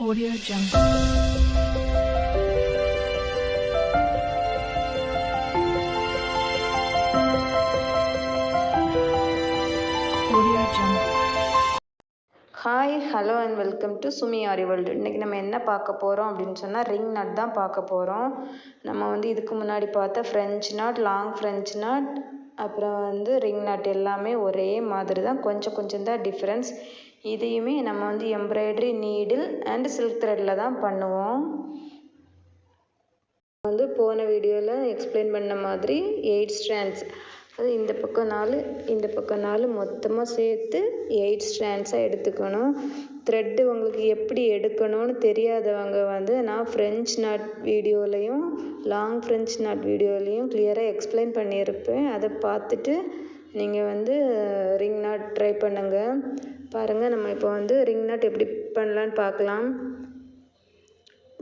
Audio Jungle. Hi hello and welcome to Sumi Aari world. இன்றைக்கி நம்ம என்ன பார்க்க போகிறோம் அப்படின்னு சொன்னால் ரிங் நட் தான் பார்க்க போகிறோம். நம்ம இதுக்கு முன்னாடி பார்த்த French not, long French not, அப்புறம் ரிங் நாட் எல்லாமே ஒரே மாதிரி தான், கொஞ்சம் கொஞ்சம் தான் டிஃப்ரென்ஸ். இதையுமே நம்ம எம்ப்ராய்டரி நீடில் அண்ட் சில்க் த்ரெட்டில் தான் பண்ணுவோம். போன வீடியோவில் எக்ஸ்பிளைன் பண்ண மாதிரி 8 ஸ்ட்ராண்ட்ஸ், அது இந்த பக்கம் 4 இந்த பக்கம் 4 மொத்தமாக சேர்த்து 8 ஸ்ட்ராண்ட்ஸாக எடுத்துக்கணும். த்ரெட்டு உங்களுக்கு எப்படி எடுக்கணும்னு தெரியாதவங்க நான் ஃப்ரெஞ்ச் நாட் வீடியோலையும் லாங் ஃப்ரெஞ்ச் நாட் வீடியோலையும் கிளியராக எக்ஸ்பிளைன் பண்ணியிருப்பேன். அதை பார்த்துட்டு நீங்கள் ரிங் நாட் ட்ரை பண்ணுங்கள். பாருங்கள், நம்ம இப்போ ரிங் நாட் எப்படி பண்ணலான்னு பார்க்கலாம்.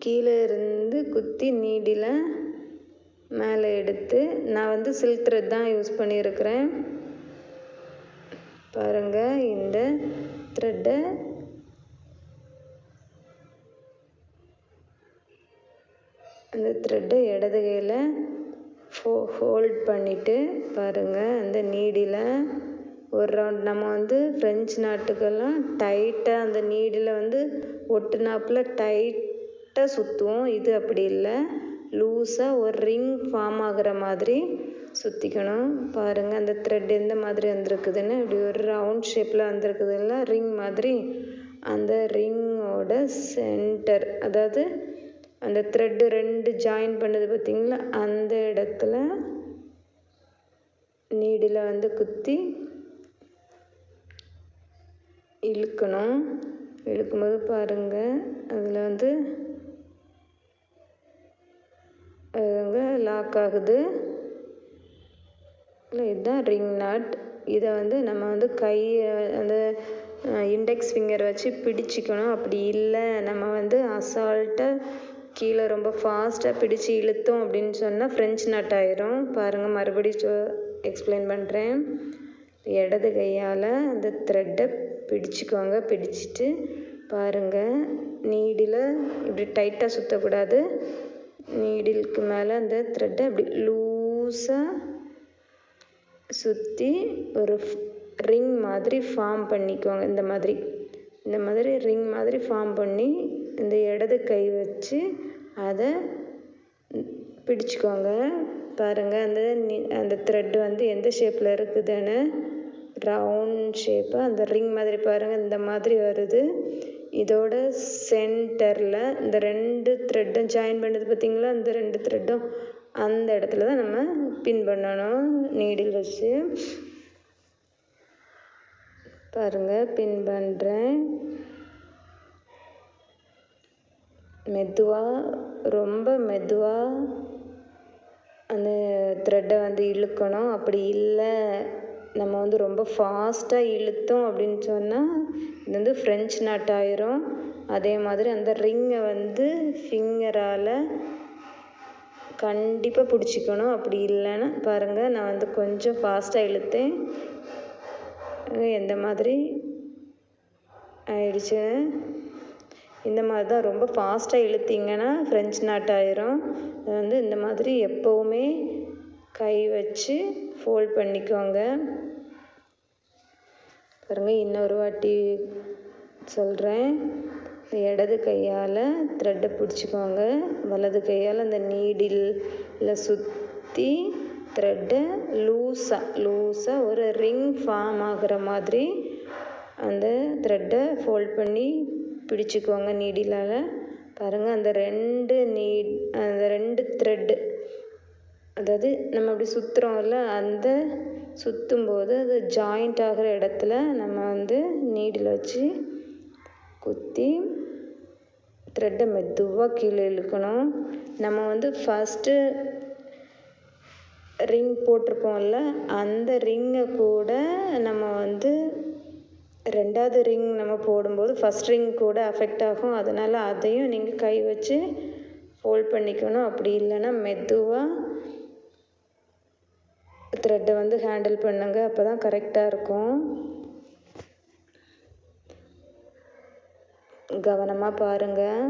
கீழே இருந்து குத்தி நீடில் மேலே எடுத்து, நான் சில்க் த்ரெட் தான் யூஸ் பண்ணியிருக்கிறேன். பாருங்கள், இந்த த்ரெட்டை அந்த த்ரெட்டை இடது கையில் ஹோல்ட் பண்ணிவிட்டு பாருங்கள், அந்த நீடில் ஒரு ரவுண்ட் நம்ம ஃப்ரெஞ்ச் நாட்டுக்கெல்லாம் டைட்டாக அந்த நீடில் ஒட்டுனாப்பில் டைட்டாக சுற்றுவோம். இது அப்படி இல்லை, லூஸாக ஒரு ரிங் ஃபார்ம் ஆகிற மாதிரி சுற்றிக்கணும். பாருங்கள், அந்த த்ரெட் எந்த மாதிரி வந்திருக்குதுன்னு, இப்படி ஒரு ரவுண்ட் ஷேப்பில் வந்திருக்குதுல்ல ரிங் மாதிரி. அந்த ரிங்கோட சென்டர், அதாவது அந்த த்ரெட்டு 2 ஜாயின் பண்ணுது பார்த்திங்களா, அந்த இடத்துல நீடில் குத்தி இழுக்கணும். இழுக்கும்போது பாருங்கள், அதில் லாக் ஆகுது. இதுதான் ரிங் நாட். இதை நம்ம கையை அந்த இண்டெக்ஸ் ஃபிங்கர் வச்சு பிடிச்சிக்கணும். அப்படி இல்லை, நம்ம அசால்ட்டாக கீழே ரொம்ப ஃபாஸ்ட்டாக பிடிச்சி இழுத்தோம் அப்படின்னு சொன்னால் ஃப்ரெஞ்ச் நாட் ஆயிரும். பாருங்கள், மறுபடியும் எக்ஸ்பிளைன் பண்ணுறேன். இடது கையால் அந்த த்ரெட்டை பிடிச்சிக்கோங்க. பிடிச்சிட்டு பாருங்கள், நீடில் இப்படி டைட்டாக சுற்றக்கூடாது. நீடிலுக்கு மேலே அந்த த்ரெட்டை அப்படி லூஸாக சுற்றி ஒரு ரிங் மாதிரி ஃபார்ம் பண்ணிக்கோங்க. இந்த மாதிரி ரிங் மாதிரி ஃபார்ம் பண்ணி இந்த இடது கை வச்சு அதை பிடிச்சிக்கோங்க. பாருங்கள், அந்த த்ரெட்டு எந்த ஷேப்பில் இருக்குதுன்னு, ரவுண்ட் ஷேப்பாக அந்த ரிங் மாதிரி பாருங்கள், இந்த மாதிரி வருது. இதோட சென்டரில் இந்த 2 த்ரெட்டும் ஜாயின் பண்ணுது பார்த்திங்களா, இந்த 2 த்ரெட்டும் அந்த இடத்துல தான் நம்ம பின் பண்ணணும் நீடில் வச்சு. பாருங்கள், பின் பண்ணுறேன். மெதுவாக, ரொம்ப மெதுவாக அந்த த்ரெட்டை இழுக்கணும். அப்படி இல்லை, நம்ம ரொம்ப ஃபாஸ்ட்டாக இழுத்தோம் அப்படின்னு சொன்னால் இது ஃப்ரெஞ்ச் நாட் ஆயிரும். அதே மாதிரி அந்த ரிங்கை ஃபிங்கரால் கண்டிப்பாக பிடிச்சிக்கணும். அப்படி இல்லைன்னா பாருங்கள், நான் கொஞ்சம் ஃபாஸ்ட்டாக இழுத்தேன், எந்த மாதிரி ஆயிடுச்சு. இந்த மாதிரி தான் ரொம்ப ஃபாஸ்ட்டாக இழுத்திங்கன்னா ஃப்ரெஞ்ச் நாட் ஆயிரும். இந்த மாதிரி எப்போவுமே கை வச்சு ஃபோல்ட் பண்ணிக்கோங்க. பாருங்கள், இன்னொரு வாட்டி சொல்கிறேன். இடது கையால் த்ரெட்டை பிடிச்சிக்கோங்க. வலது கையால் அந்த நீடில் சுற்றி த்ரெட்டை லூஸாக ஒரு ரிங் ஃபார்ம் ஆகிற மாதிரி அந்த த்ரெட்டை ஃபோல்ட் பண்ணி பிடிச்சிக்கோங்க நீடிலால். பாருங்கள், அந்த 2 த்ரெட்டு, அதாவது நம்ம அப்படி சுற்றுறோம்ல, அந்த சுற்றும்போது அது ஜாயிண்ட் ஆகிற இடத்துல நம்ம நீடில் வச்சு குத்தி த்ரெட்டை மெதுவாக கீழே இழுக்கணும். நம்ம ஃபஸ்ட்டு ரிங் போட்டிருப்போம்ல, அந்த ரிங்கை கூட நம்ம 2வது ரிங் நம்ம போடும்போது ஃபஸ்ட் ரிங் கூட அஃபெக்ட் ஆகும். அதனால் அதையும் நீங்கள் கை வச்சு ஃபோல்ட் பண்ணிக்கணும். அப்படி இல்லைன்னா மெதுவாக த்ரெட்டை ஹேண்டில் பண்ணுங்க, அப்போ தான் கரெக்டாக இருக்கும். கவனமாக பாருங்கள்.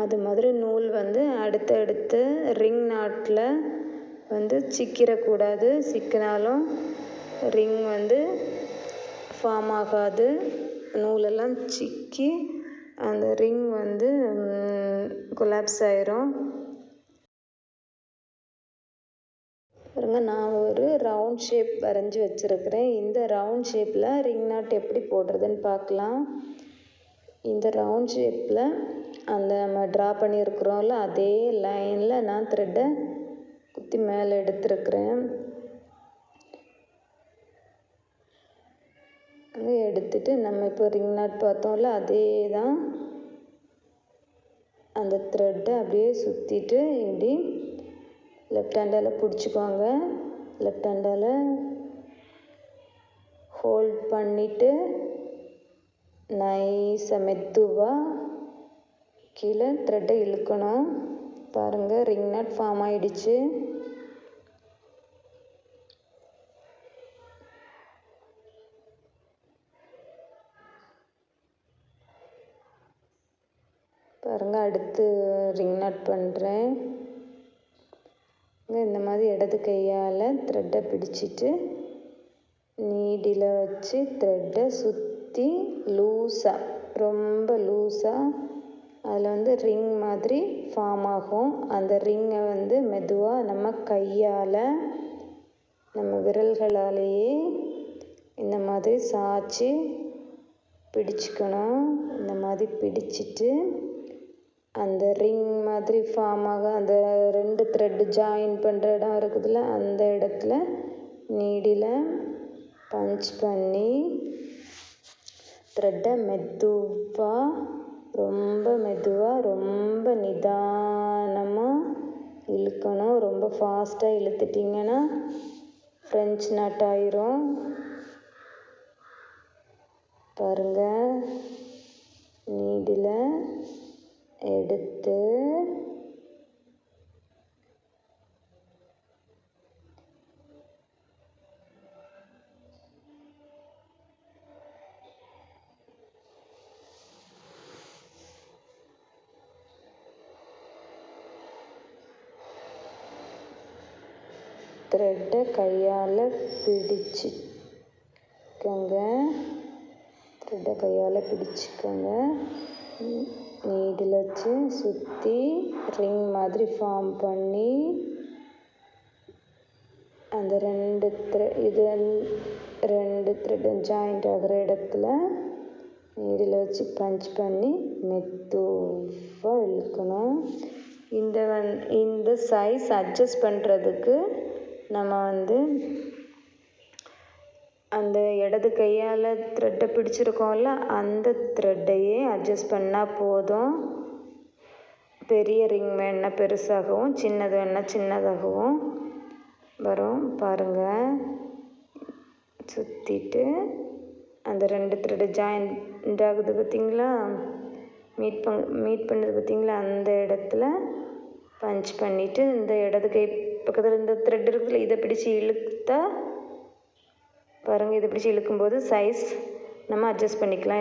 அது மாதிரி நூல் வந்து அடுத்தடுத்து ரிங் நாட்டில் வந்து சிக்கிடக்கூடாது. சிக்கினாலும் ரிங் வந்து ஃபார்ம் ஆகாது. நூலெல்லாம் சிக்கி அந்த ரிங் வந்து கொலாப்ஸ் ஆயிரும். பாருங்க, நான் ஒரு ரவுண்ட் ஷேப் வரைஞ்சி வச்சுருக்கிறேன். இந்த ரவுண்ட் ஷேப்பில் ரிங் நாட் எப்படி போடுறதுன்னு பார்க்கலாம். இந்த ரவுண்ட் ஷேப்பில் அந்த நம்ம ட்ரா பண்ணியிருக்கிறோம்ல அதே லைனில் நான் த்ரெட்டை குத்தி மேலே எடுத்துருக்கிறேன். அங்கே எடுத்துட்டு நம்ம இப்போ ரிங் நாட் பார்த்தோம்ல அதே தான் அந்த த்ரெட்டை அப்படியே சுற்றிட்டு இப்படி லெஃப்ட் ஹேண்டால் பிடிச்சிக்கோங்க. லெஃப்ட் ஹேண்டால் ஹோல்ட் பண்ணிவிட்டு நைஸாக மெதுவாக கீழே த்ரெட்டை இழுக்கணும். பாருங்கள், ரிங் நாட் ஃபார்ம் ஆகிடுச்சு. பாருங்கள், அடுத்து ரிங் நாட் பண்ணுறேன். இந்த மாதிரி இடது கையால் த்ரெட்டை பிடிச்சிட்டு நீடில் வச்சு த்ரெட்டை சுற்றி லூஸாக, ரொம்ப லூஸாக அதில் வந்து ரிங் மாதிரி ஃபார்ம் ஆகும். அந்த ரிங்கை வந்து மெதுவாக நம்ம கையால், நம்ம விரல்களாலேயே இந்த மாதிரி சாய்ச்சி பிடிச்சிக்கணும். இந்த மாதிரி பிடிச்சிட்டு அந்த ரிங் மாதிரி ஃபார்ம் ஆக அந்த 2 த்ரெட்டு ஜாயின் பண்ணுற இடம் இருக்குதுல்ல அந்த இடத்துல நீடில் பஞ்ச் பண்ணி த்ரெட்டை ரொம்ப மெதுவாக ரொம்ப நிதானமாக இழுக்கணும். ரொம்ப ஃபாஸ்ட்டாக இழுத்துட்டிங்கன்னா ஃப்ரெஞ்ச் நாட் ஆயிரும். பாருங்கள், நீடில் எடுத்து த்ரெட்டை கையால் பிடிச்சிக்கோங்க. நீடில் வச்சு சுற்றி ரிங் மாதிரி ஃபார்ம் பண்ணி அந்த 2 த்ரெட்டும் ஜாயிண்ட் ஆகிற இடத்துல நீடில் வச்சு பஞ்ச் பண்ணி மெதுவாக இழுக்கணும். இந்த சைஸ் அட்ஜஸ்ட் பண்ணுறதுக்கு நம்ம வந்து அந்த இடது கையால் த்ரெட்டை பிடிச்சிருக்கோம்ல அந்த த்ரெட்டையே அட்ஜஸ்ட் பண்ணால் போதும். பெரிய ரிங் வேணா பெருசாகவும் சின்னது வேணா சின்னதாகவும் வரும். பாருங்கள், சுற்றிட்டு அந்த 2 த்ரெட்டு ஜாயிண்ட் ஆகுது பார்த்திங்களா, மீட் பண்ணுறது பார்த்திங்களா, அந்த இடத்துல பஞ்ச் பண்ணிவிட்டு இந்த இடது கை பக்கத்தில் இந்த த்ரெட் இருக்குதுல்ல இதை பிடிச்சி இழுத்தா பாருங்கள், இதை பிடிச்சி இழுக்கும்போது சைஸ் நம்ம அட்ஜஸ்ட் பண்ணிக்கலாம்.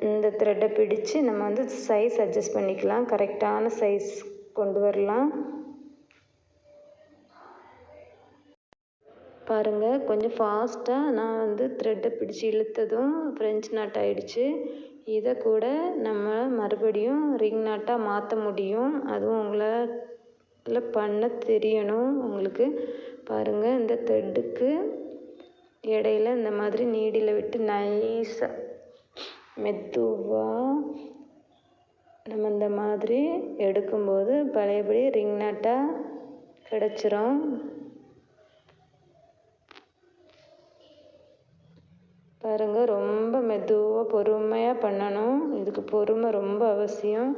இந்த த்ரெட்டை பிடிச்சி நம்ம வந்து சைஸ் அட்ஜஸ்ட் பண்ணிக்கலாம். கரெக்டான சைஸ் கொண்டு வரலாம். பாருங்கள், கொஞ்சம் ஃபாஸ்ட்டாக நான் வந்து த்ரெட்டை பிடிச்சி இழுத்ததும் ஃப்ரெஞ்ச் நாட் ஆகிடுச்சு. இதை கூட நம்ம மறுபடியும் ரிங் நாட்டாக மாற்ற முடியும். அதுவும் உங்களால் பண்ண தெரியணும் உங்களுக்கு. பாருங்கள், இந்த த்ரெட்டுக்கு இடையில இந்த மாதிரி நீடில் விட்டு நைஸாக மெதுவாக நம்ம இந்த மாதிரி எடுக்கும்போது பழையபடி ரிங் நாட்டாக கிடச்சிரும். பாருங்கள், ரொம்ப மெதுவாக பொறுமையாக பண்ணணும். இதுக்கு பொறுமை ரொம்ப அவசியம்.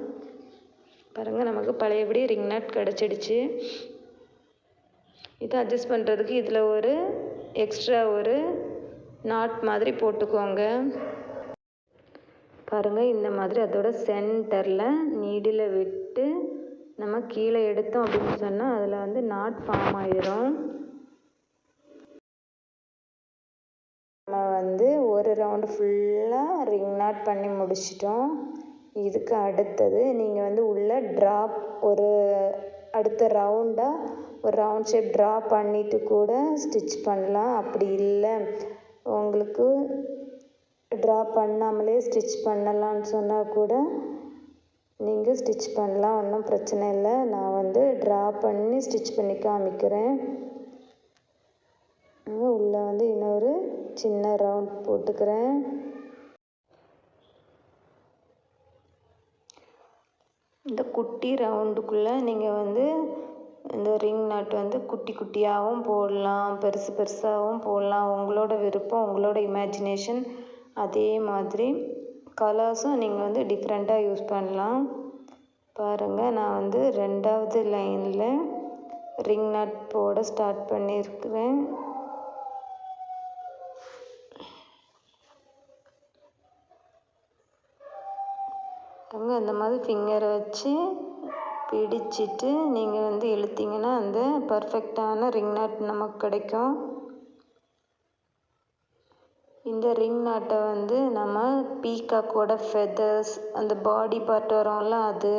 பாருங்கள், நமக்கு பழையபடி ரிங் நாட் கிடச்சிடுச்சு. இதை அட்ஜஸ்ட் பண்ணுறதுக்கு இதில் ஒரு எக்ஸ்ட்ரா ஒரு நாட் மாதிரி போட்டுக்கோங்க. பாருங்கள், இந்த மாதிரி அதோட சென்டரில் நீடில் விட்டு நம்ம கீழே எடுத்தோம் அப்படின்னு சொன்னால் அதில் வந்து நாட் ஃபார்ம் ஆயிரும். நம்ம வந்து ஒரு ரவுண்டு ஃபுல்லாக ரிங் நாட் பண்ணி முடிச்சிட்டோம். இதுக்கு அடுத்தது நீங்கள் வந்து உள்ள ட்ராப் ஒரு அடுத்த ரவுண்டாக ஒரு ரவுண்ட் ஷேப் ட்ரா பண்ணிவிட்டு கூட ஸ்டிச் பண்ணலாம். அப்படி இல்லை உங்களுக்கு ட்ரா பண்ணாமலே ஸ்டிச் பண்ணலான்னு சொன்னால் கூட நீங்கள் ஸ்டிச் பண்ணலாம், ஒன்றும் பிரச்சனை இல்லை. நான் வந்து ட்ரா பண்ணி ஸ்டிச் பண்ணி காமிக்கிறேன். உள்ளே வந்து இன்னொரு சின்ன ரவுண்ட் போட்டுக்கிறேன். இந்த குட்டி ரவுண்டுக்குள்ளே நீங்கள் வந்து இந்த ரிங் நாட் வந்து குட்டி குட்டியாகவும் போடலாம், பெருசு பெருசாகவும் போடலாம். உங்களோட விருப்பம், உங்களோட இமேஜினேஷன். அதே மாதிரி கலர்ஸும் நீங்கள் வந்து டிஃப்ரெண்ட்டாக யூஸ் பண்ணலாம். பாருங்கள், நான் வந்து 2வது லைனில் ரிங் நாட் போட ஸ்டார்ட் பண்ணியிருக்கிறேன். அந்த மாதிரி ஃபிங்கரை வச்சு பிடிச்சிட்டு நீங்கள் வந்து இழுத்தீங்கன்னா அந்த பர்ஃபெக்டான ரிங் நாட் நமக்கு கிடைக்கும். இந்த ரிங் நாட்டை வந்து நம்ம பீகாக்கோட ஃபெதர்ஸ், அந்த பாடி பார்ட் வரும்ல அது,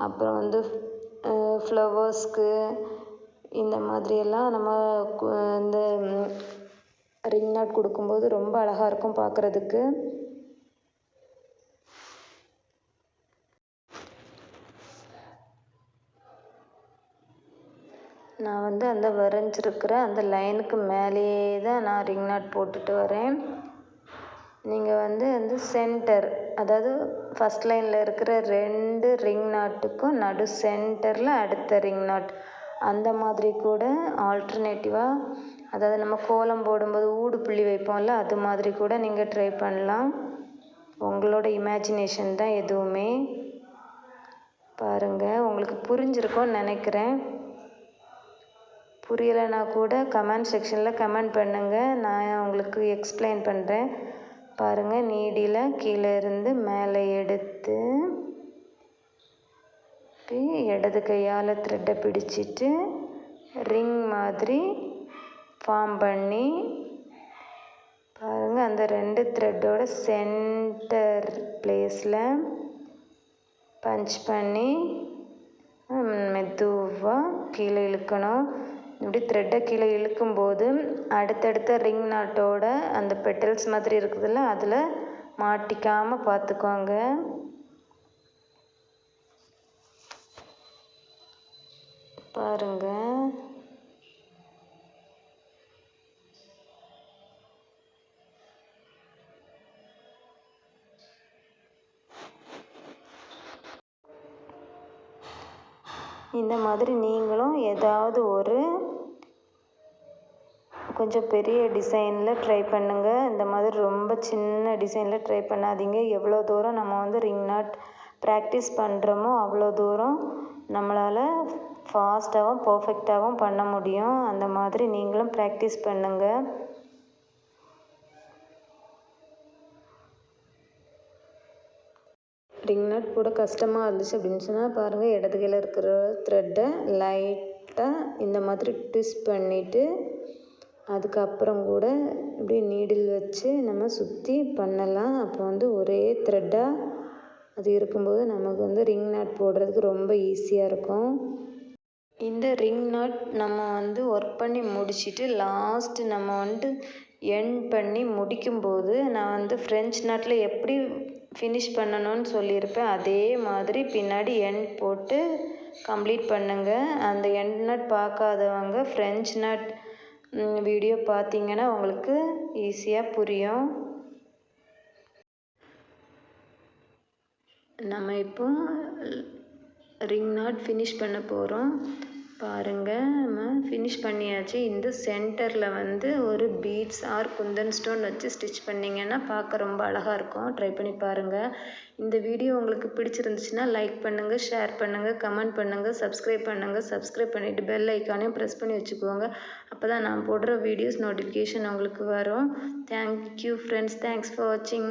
அப்புறம் வந்து ஃப்ளவர்ஸ்க்கு, இந்த மாதிரியெல்லாம் நம்ம இந்த ரிங் நாட் கொடுக்கும்போது ரொம்ப அழகாக இருக்கும் பார்க்குறதுக்கு. நான் வந்து அந்த வரைஞ்சிருக்கிற அந்த லைனுக்கு மேலேயே தான் நான் ரிங் நாட் போட்டுட்டு வரேன். நீங்கள் வந்து அந்த சென்டர், அதாவது ஃபஸ்ட் லைனில் இருக்கிற 2 ரிங் நாட்டுக்கும் நடு சென்டரில் அடுத்த ரிங் நாட், அந்த மாதிரி கூட ஆல்டர்னேட்டிவாக, அதாவது நம்ம கோலம் போடும்போது ஊடு புள்ளி வைப்போம்ல, அது மாதிரி கூட நீங்கள் ட்ரை பண்ணலாம். உங்களோட இமேஜினேஷன் தான் எதுவுமே. பாருங்கள், உங்களுக்கு புரிஞ்சிருக்கும்னு நினைக்கிறேன். புரியலைன்னா கூட கமெண்ட் செக்ஷனில் கமெண்ட் பண்ணுங்கள், நான் உங்களுக்கு எக்ஸ்பிளைன் பண்ணுறேன். பாருங்கள், நீடியில் கீழே இருந்து மேலே எடுத்து இடது கையால் த்ரெட்டை பிடிச்சிட்டு ரிங் மாதிரி ஃபார்ம் பண்ணி, பாருங்கள் அந்த 2 த்ரெட்டோட சென்டர் பிளேஸில் பஞ்ச் பண்ணி மெதுவாக கீழே இழுக்கணும். இப்படி த்ரெட்டை கீழே இழுக்கும்போது அடுத்தடுத்த ரிங் நாட்டோட அந்த பெட்டல்ஸ் மாதிரி இருக்குதுல்ல, அதில் மாட்டிக்காமல் பார்த்துக்கோங்க. பாருங்கள், இந்த மாதிரி நீங்களும் ஏதாவது ஒரு கொஞ்சம் பெரிய டிசைனில் ட்ரை பண்ணுங்கள். இந்த மாதிரி ரொம்ப சின்ன டிசைனில் ட்ரை பண்ணாதீங்க. எவ்வளோ தூரம் நம்ம வந்து ரிங் நாட் ப்ராக்டிஸ் பண்ணுறோமோ அவ்வளோ தூரம் நம்மளால் ஃபாஸ்ட்டாகவும் பர்ஃபெக்டாகவும் பண்ண முடியும். அந்த மாதிரி நீங்களும் ப்ராக்டிஸ் பண்ணுங்கள். ரிங் நாட் போட கஷ்டமாக இருந்துச்சு அப்படின்னு சொன்னால் பாருங்கள், இடது கையில் இருக்கிற த்ரெட்டை லைட்டாக இந்த மாதிரி ட்விஸ்ட் பண்ணிவிட்டு அதுக்கப்புறம் கூட இப்படி நீடில் வச்சு நம்ம சுற்றி பண்ணலாம். அப்போ வந்து ஒரே த்ரெட்டாக அது இருக்கும்போது நமக்கு வந்து ரிங் நாட் போடுறதுக்கு ரொம்ப ஈஸியாக இருக்கும். இந்த ரிங் நாட் நம்ம வந்து ஒர்க் பண்ணி முடிச்சுட்டு லாஸ்ட்டு நம்ம வந்து எண்ட் பண்ணி முடிக்கும்போது நான் வந்து ஃப்ரெஞ்ச் நாட்டில் எப்படி ஃபினிஷ் பண்ணணும்னு சொல்லியிருப்பேன். அதே மாதிரி பின்னாடி எண்ட் போட்டு கம்ப்ளீட் பண்ணுங்கள். அந்த எண்ட் நாட் பார்க்காதவங்க ஃப்ரெஞ்ச் நாட் வீடியோ பார்த்தீங்கன்னா உங்களுக்கு ஈஸியாக புரியும். நம்ம இப்போ ரிங் நாட் ஃபினிஷ் பண்ண போகிறோம். பாருங்கள் நம்ம ஃபினிஷ் பண்ணியாச்சு. இந்த சென்டரில் வந்து ஒரு பீட்ஸ் ஆர் குந்தன் ஸ்டோன் வச்சு ஸ்டிச் பண்ணிங்கன்னா பார்க்க ரொம்ப அழகாக இருக்கும். ட்ரை பண்ணி பாருங்கள். இந்த வீடியோ உங்களுக்கு பிடிச்சிருந்துச்சுன்னா லைக் பண்ணுங்கள், ஷேர் பண்ணுங்கள், கமெண்ட் பண்ணுங்கள், சப்ஸ்கிரைப் பண்ணுங்கள். சப்ஸ்கிரைப் பண்ணிவிட்டு பெல் ஐக்கானையும் ப்ரெஸ் பண்ணி வச்சுக்கோங்க. அப்போ தான் நான் போடுற வீடியோஸ் நோட்டிஃபிகேஷன் உங்களுக்கு வரும். Thank you friends. தேங்க்ஸ் ஃபார் வாட்சிங்.